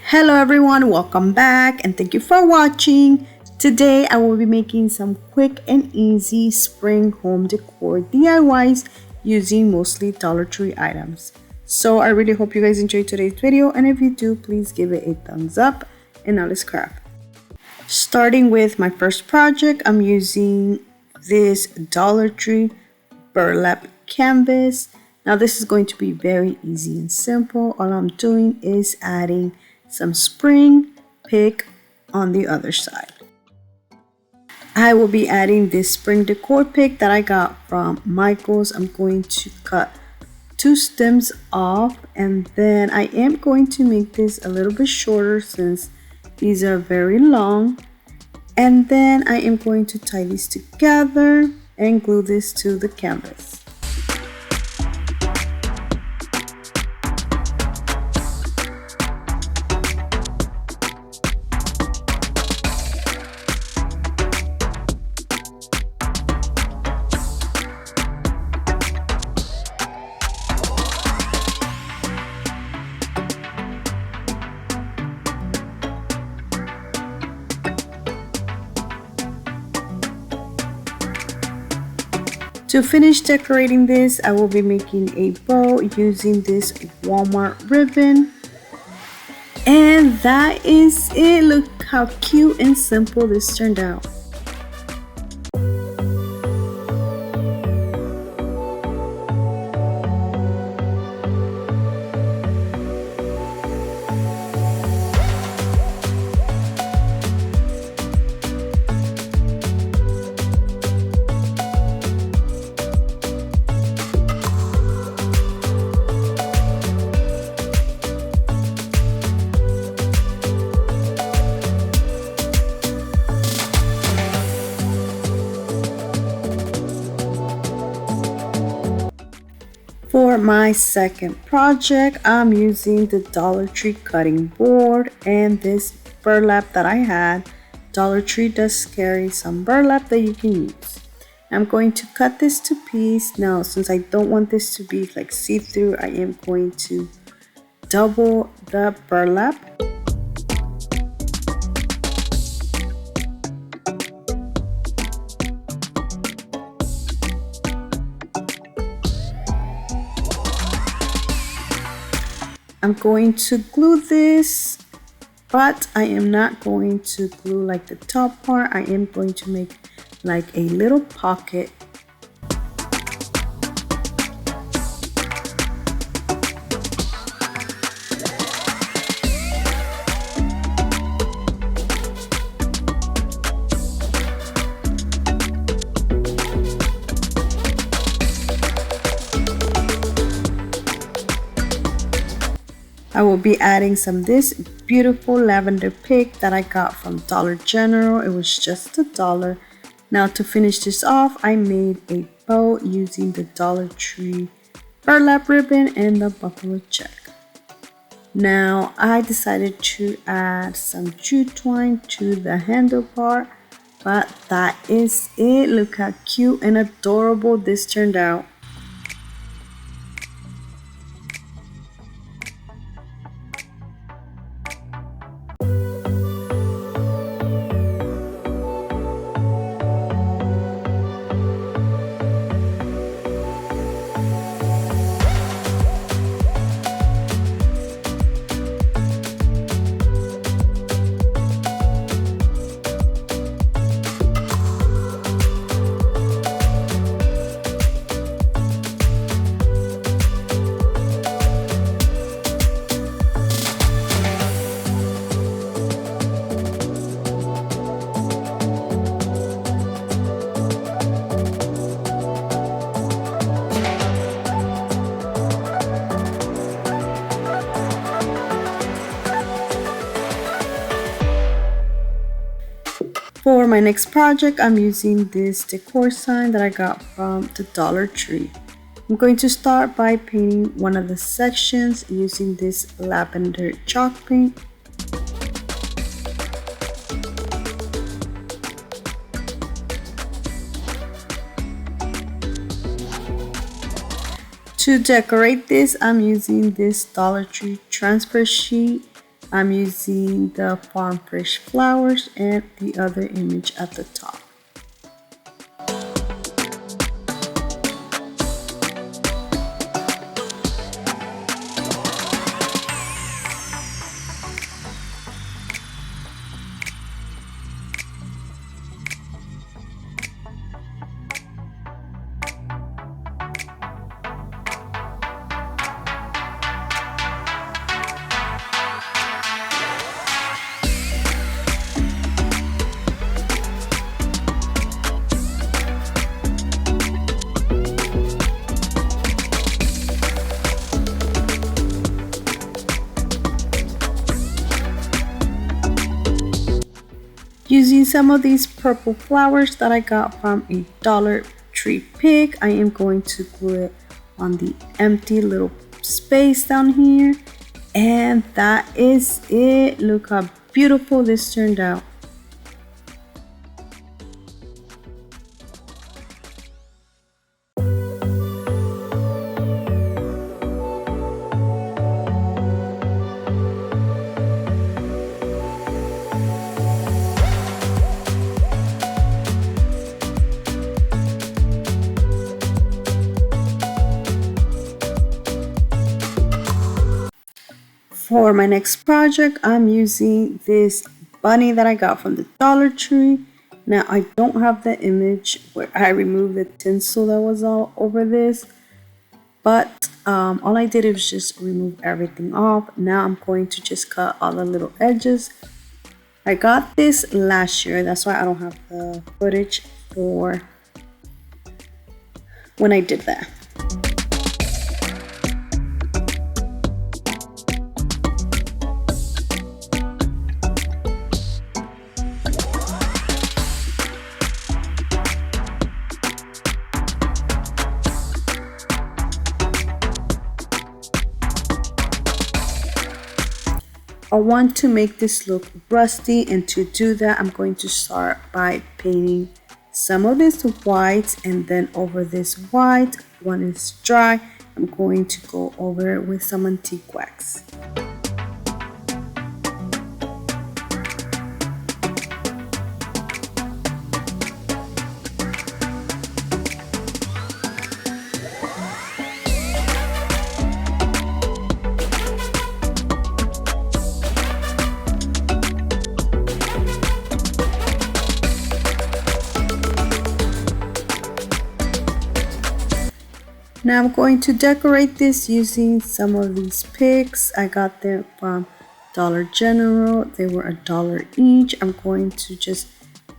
Hello everyone, welcome back and thank you for watching. Today I will be making some quick and easy spring home decor DIYs using mostly Dollar Tree items. So I really hope you guys enjoyed today's video, and if you do, please give it a thumbs up. And now let's craft. Starting with my first project, I'm using this Dollar Tree burlap canvas. Now this is going to be very easy and simple. All I'm doing is adding some spring pick on the other side. I will be adding this spring decor pick that I got from Michael's. I'm going to cut 2 stems off, and then I am going to make this a little bit shorter since these are very long. And then I am going to tie these together and glue this to the canvas. To finish decorating this, I will be making a bow using this Walmart ribbon. And that is it. Look how cute and simple this turned out. For my second project, I'm using the Dollar Tree cutting board and this burlap that I had. Dollar Tree does carry some burlap that you can use. I'm going to cut this to pieces. Now, since I don't want this to be like see-through, I am going to double the burlap. I'm going to glue this, but I am not going to glue like the top part. I am going to make like a little pocket. I will be adding some this beautiful lavender pick that I got from Dollar General. It was just $1. Now to finish this off, I made a bow using the Dollar Tree burlap ribbon and the buffalo check. Now I decided to add some jute twine to the handle part, but that is it. Look how cute and adorable this turned out. For my next project, I'm using this decor sign that I got from the Dollar Tree. I'm going to start by painting one of the sections using this lavender chalk paint. To decorate this, I'm using this Dollar Tree transfer sheet I'm using the farm fresh flowers and the other image at the top. Using some of these purple flowers that I got from a Dollar Tree pick, I am going to glue it on the empty little space down here. And that is it. Look how beautiful this turned out. For my next project, I'm using this bunny that I got from the Dollar Tree. Now, I don't have the image where I removed the tinsel that was all over this, but all I did was just remove everything off. Now I'm going to just cut all the little edges. I got this last year, that's why I don't have the footage for when I did that. I want to make this look rusty, and to do that I'm going to start by painting some of this white, and then over this white, when it's dry, I'm going to go over it with some antique wax. Now I'm going to decorate this using some of these picks. I got them from Dollar General. They were $1 each. I'm going to just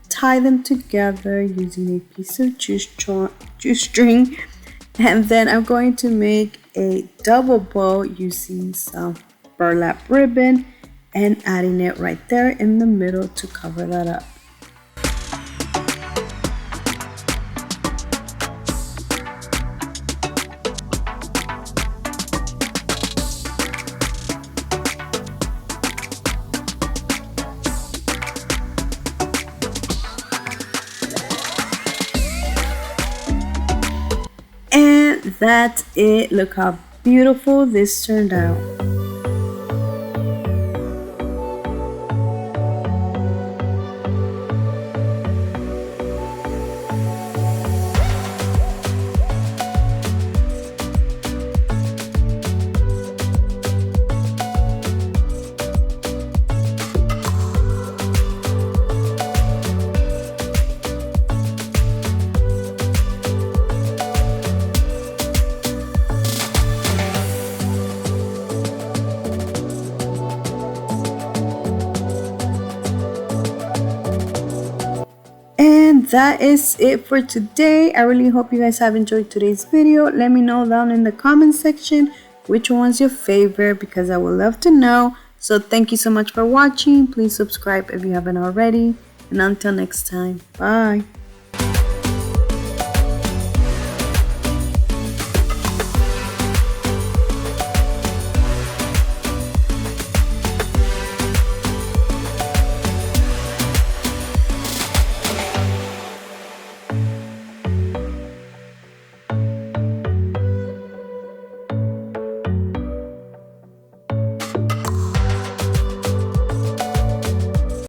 tie them together using a piece of juice string. And then I'm going to make a double bow using some burlap ribbon and adding it right there in the middle to cover that up. And that's it. Look how beautiful this turned out. And that is it for today. I really hope you guys have enjoyed today's video. Let me know down in the comment section which one's your favorite, because I would love to know. So thank you so much for watching. Please subscribe if you haven't already. And until next time, bye.